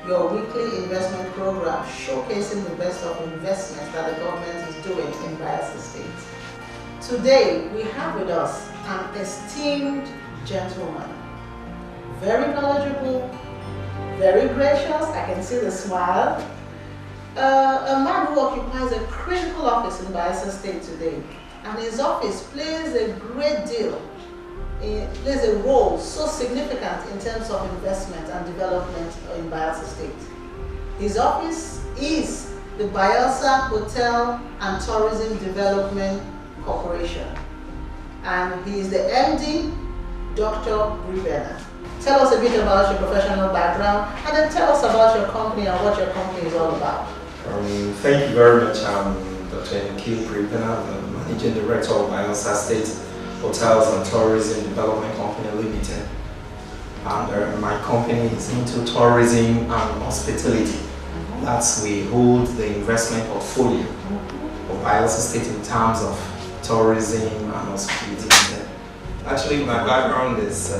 your weekly investment program showcasing the best of investments that the government is doing in Bayelsa State. Today, we have with us an esteemed gentleman, very knowledgeable, very gracious, I can see the smile, a man who occupies a critical office in Bayelsa State today, and his office plays a great deal. It plays a role so significant in terms of investment and development in Bayelsa State. His office is the Bayelsa Hotel and Tourism Development Corporation, and he is the MD, Dr. Rivera. Tell us a bit about your professional background, and then tell us about your company and what your company is all about. Thank you very much. I'm Dr. Rivera, the Managing Director of Bayelsa State Hotels and Tourism Development Company Limited. And my company is into tourism and hospitality. That's we hold the investment portfolio of Bayelsa State in terms of tourism and hospitality. Actually, my background is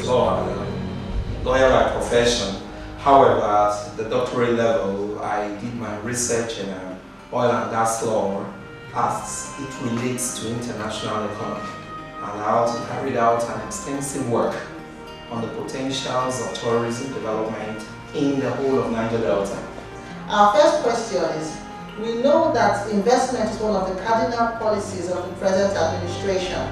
lawyer by profession. However, at the doctorate level, I did my research in oil and gas law as it relates to international economy. And I also carried out an extensive work on the potentials of tourism development in the whole of Niger Delta. Our first question is, we know that investment is one of the cardinal policies of the present administration.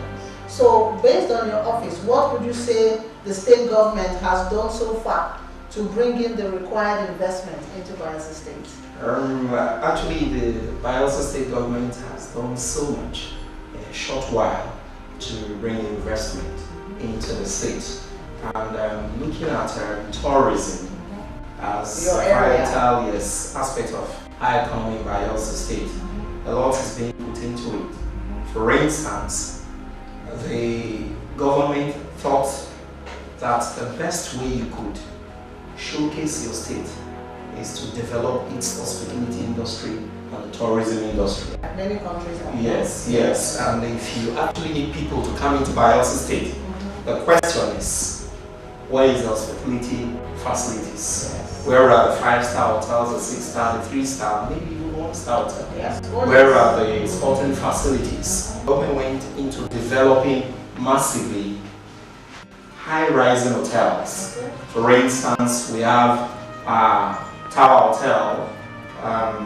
So, based on your office, what would you say the state government has done so far to bring in the required investment into Bayelsa State? Actually, the Bayelsa State government has done so much in a short while to bring investment into the state. And looking at tourism as a vital aspect of our economy in Bayelsa State, a lot is being put into it. For instance, the government thought that the best way you could showcase your state is to develop its hospitality industry and the tourism industry. Many countries have. Yes. And if you actually need people to come into Bayelsa State, the question is, where is the hospitality facilities? Yes. Where are the 5-star hotels, the 6-star, the 3-star, maybe even 1-star hotel? Yes. Where are the sporting facilities? The government went into developing massively high-rising hotels. Okay. For instance, we have Tower Hotel,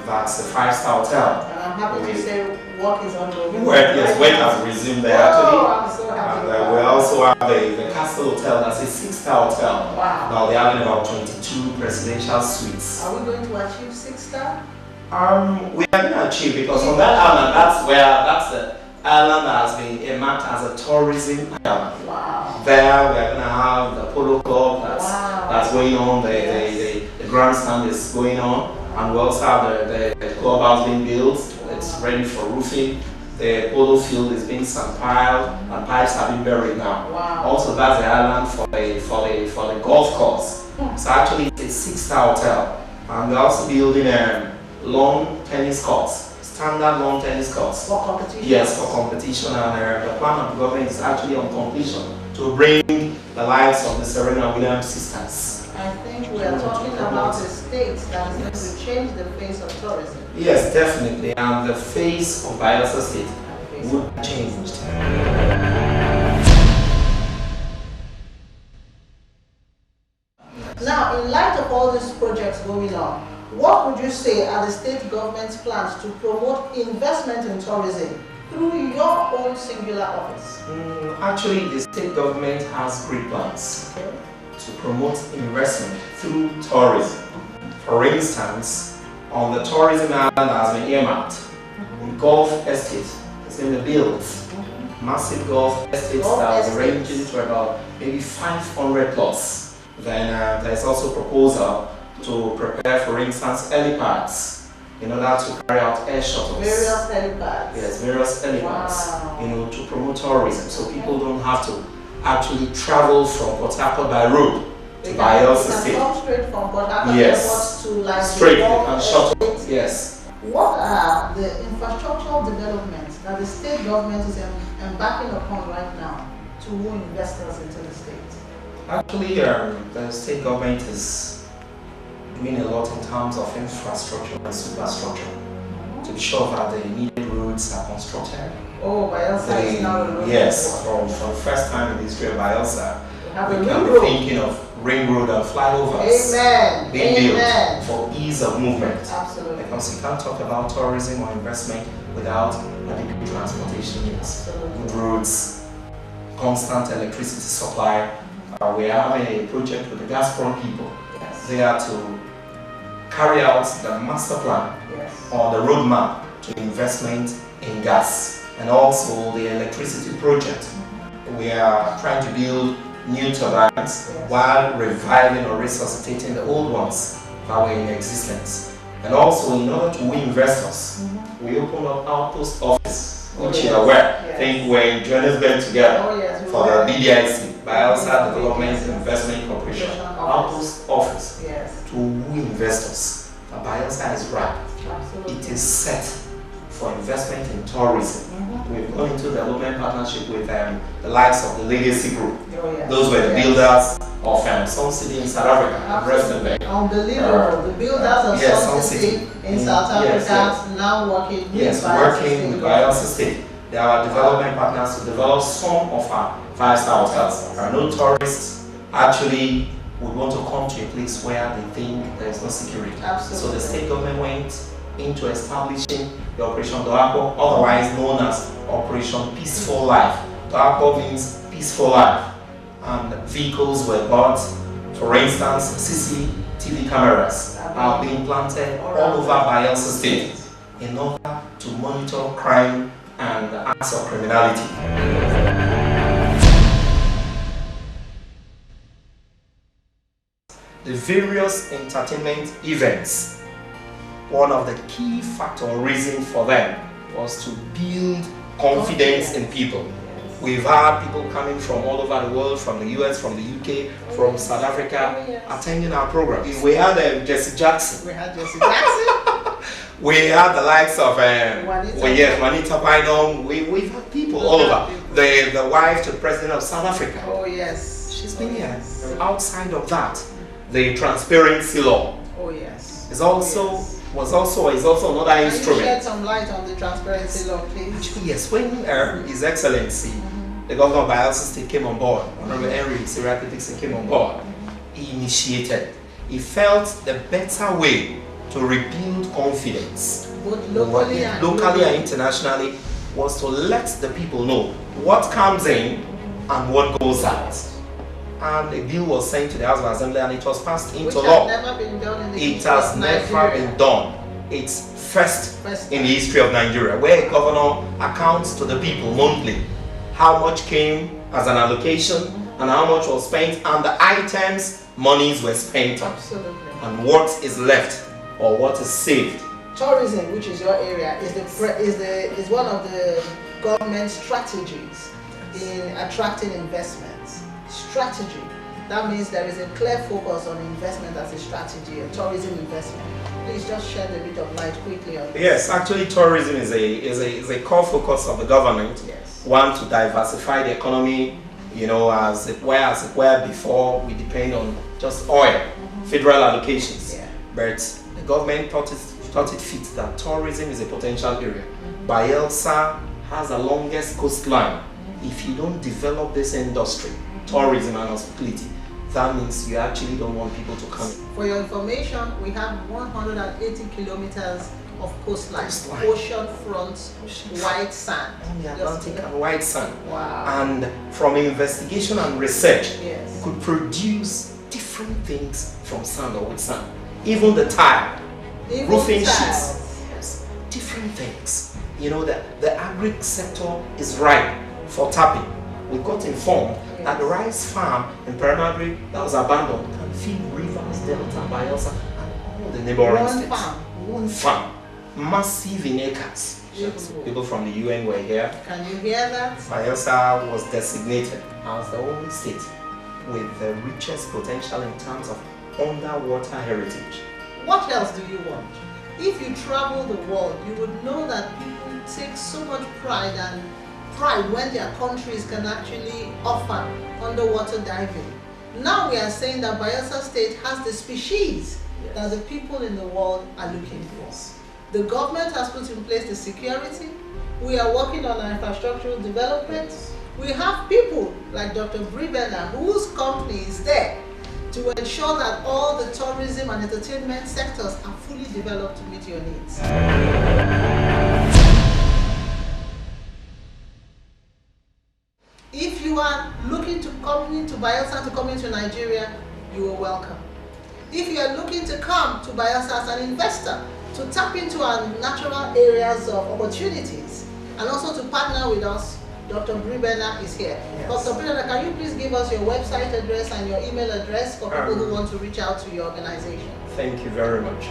that's a 5-star hotel. And I'm happy to say work is ongoing. Work has resumed there actually. I'm so happy. And we also have the Castle Hotel, that's a 6-star hotel. Wow. Now they're having about 22 presidential suites. Are we going to achieve 6-star? We are going to achieve, because on that island, that's the island that has been earmarked as a tourism island. Wow. There we are going to have the polo club that's going on, the grandstand is going on, and we also have the clubhouse being built. It's ready for roofing. The polo field is being sandpiled and pipes are being buried now. Wow. Also, that's the island for the golf course. So actually, it's a 6-star hotel, and we're also building lawn tennis courts. Standard lawn tennis courts. For competition? Yes, for competition, and the plan of the government is actually on completion to bring the lives of the Serena Williams sisters. I think we are talking about a state that is going to change the face of tourism. Yes, definitely, and the face of Bayelsa State would change. Now, in light of all these projects going on, what would you say are the state government's plans to promote investment in tourism through your own singular office? Actually, the state government has great plans to promote investment through tourism. For instance, on the tourism island that has been earmarked, the golf estate is in the builds. Massive golf estates that are ranging to about maybe 500 plus. Then there's also a proposal to prepare, for instance, helipads in order to carry out air shuttles. Various helipads. Yes, various helipads. Wow. To promote tourism, so people don't have to actually travel from Port Harcourt by road to Bayelsa State. Come straight from Port Harcourt Yes. to like straight and shuttle. Yes. What are the infrastructural developments that the state government is embarking upon right now to woo investors into the state? Actually, the state government is doing a lot in terms of infrastructure and superstructure to be sure that the needed roads are constructed. Oh, Bayelsa is now a road. Yes, for the first time in the history of Bayelsa, we can be thinking of ring road and flyovers being built for ease of movement. Absolutely. Because you can't talk about tourism or investment without adequate transportation needs. Good roads, constant electricity supply. We are having a project with the Gazprom people. Yes. They are to carry out the master plan or the roadmap to investment in gas and also the electricity project. We are trying to build new turbines while reviving or resuscitating the old ones that were in existence. And also, in order to win investors, we opened up our post office, which you are aware. I think we're in Johannesburg together for the BDIC, Bayelsa Development Investment Corporation. Our post office to woo investors. The Bayelsa is right. It is set for investment in tourism. We've gone into development partnership with the likes of the Legacy Group. Those were the builders of Sun City in South Africa. Unbelievable. The builders of Sun City in South Africa now working with Bayelsa State. They are our development partners to develop some of our 5-star hotels. There are no tourists. Actually, we want to come to a place where they think there is no security. So the state government went into establishing the Operation Doako, otherwise known as Operation Peaceful Life. Doako means peaceful life. And vehicles were bought. For instance, CCTV cameras are being planted all over Bayelsa State in order to monitor crime and acts of criminality. The various entertainment events, one of the key factor or reason for them was to build confidence in people. We've had people coming from all over the world, from the US, from the UK, from South Africa, attending our program. We had Jesse Jackson. We had Jesse Jackson. We had the likes of Juanita Bynum. We've had people all over. The wife to the president of South Africa. Oh yes. She's been here. Outside of that, the transparency law. Oh yes. Is also another instrument. Can you shed some light on the transparency law, please? Actually, yes. When His Excellency, the Governor of Bayelsa State, came on board, Honorable Henry Siriaki Dixon came on board, he initiated. He felt the better way to rebuild confidence, both locally and internationally, was to let the people know what comes in and what goes out. And a bill was sent to the House of Assembly and it was passed into law. It has never been done. It's first in the history of Nigeria, where a governor accounts to the people monthly how much came as an allocation and how much was spent and the items monies were spent on. Absolutely. And what is left or what is saved. Tourism, which is your area, is one of the government strategies in attracting investments. Strategy. That means there is a clear focus on investment as a strategy, a tourism investment. Please just shed a bit of light quickly on this. Yes, actually tourism is a core focus of the government. Yes. One, to diversify the economy, as it were before we depend on just oil, federal allocations. Yeah. But the government thought it fit that tourism is a potential area. Bayelsa has the longest coastline. If you don't develop this industry, tourism and hospitality, that means you actually don't want people to come. For your information, we have 180 kilometers of coastline, ocean front, white sand. On the Atlantic and white sand. Wow. And from investigation and research, yes, could produce different things from sand or with sand. Even the tile, roofing sheets, yes, different things. The agri sector is ripe for tapping. We got informed that the rice farm in Paramagri that was abandoned can feed rivers, Delta, Bayelsa, and all the neighboring states. One farm. Massive in acres. People from the UN were here. Can you hear that? Bayelsa was designated as the only state with the richest potential in terms of underwater heritage. What else do you want? If you travel the world, you would know that people take so much pride when their countries can actually offer underwater diving. Now we are saying that Bayelsa State has the species that the people in the world are looking for. The government has put in place the security. We are working on our infrastructural development. We have people like Dr. Bribena, whose company is there to ensure that all the tourism and entertainment sectors are fully developed to meet your needs. If you are looking to come into Bayelsa, to come into Nigeria, you are welcome. If you are looking to come to Bayelsa as an investor, to tap into our natural areas of opportunities, and also to partner with us, Dr. Bribena is here. Yes. Dr. Bribena, can you please give us your website address and your email address for people who want to reach out to your organization? Thank you very much.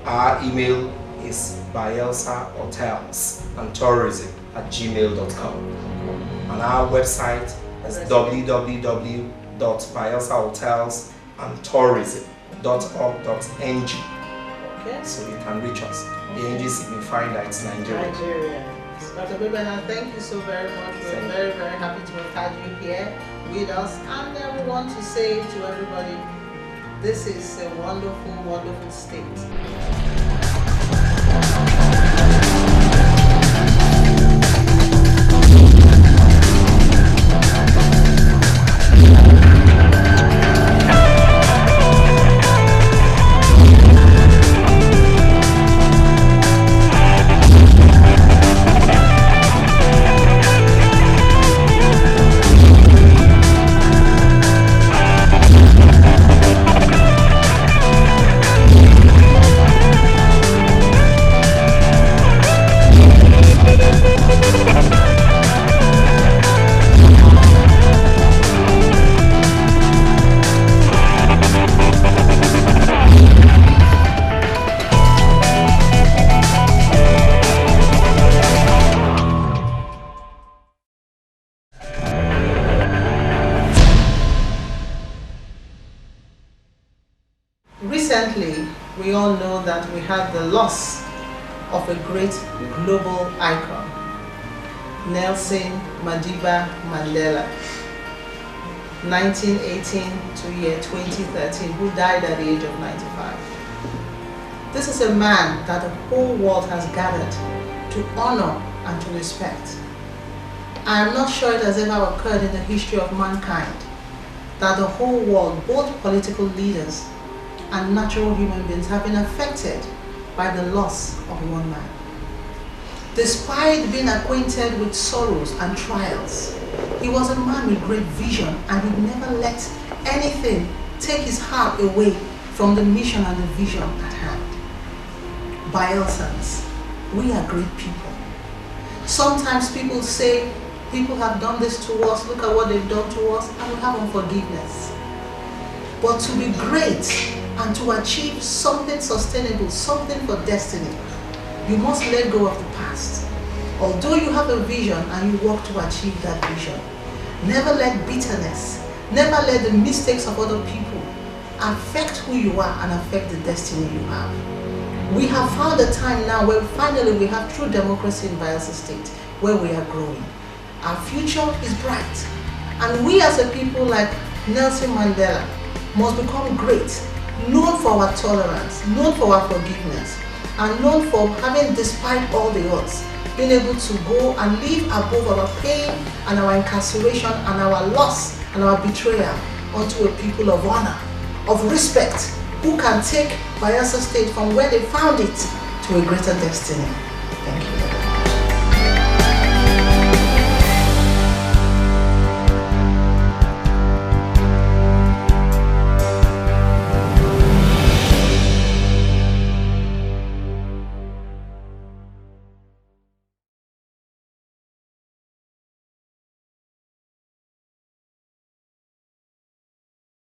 Our email is Bayelsa Hotels and Tourism @gmail.com. And our website is www.bayelsahotelsandtourism.org.ng. Okay. So you can reach us. The NG signifying that it's Nigeria. Dr. Bribena, thank you so very much. We're very, very happy to have had you here with us. And we want to say to everybody, this is a wonderful, wonderful state. Recently, we all know that we had the loss of a great global icon, Nelson Madiba Mandela, 1918 to year 2013, who died at the age of 95. This is a man that the whole world has gathered to honor and to respect. I am not sure it has ever occurred in the history of mankind that the whole world, both political leaders and natural human beings, have been affected by the loss of one man. Despite being acquainted with sorrows and trials, he was a man with great vision, and he never let anything take his heart away from the mission and the vision at hand. Bayelsans, we are great people. Sometimes people say, people have done this to us, look at what they've done to us, and we have unforgiveness. But to be great and to achieve something sustainable, something for destiny, you must let go of the past. Although you have a vision and you work to achieve that vision, never let bitterness, never let the mistakes of other people affect who you are and affect the destiny you have. We have found a time now where finally we have true democracy in Bayelsa State, where we are growing. Our future is bright. And we as a people like Nelson Mandela must become great, known for our tolerance, known for our forgiveness, and known for having, despite all the odds, been able to go and live above our pain and our incarceration and our loss and our betrayal onto a people of honor, of respect, who can take Bayelsa State from where they found it to a greater destiny.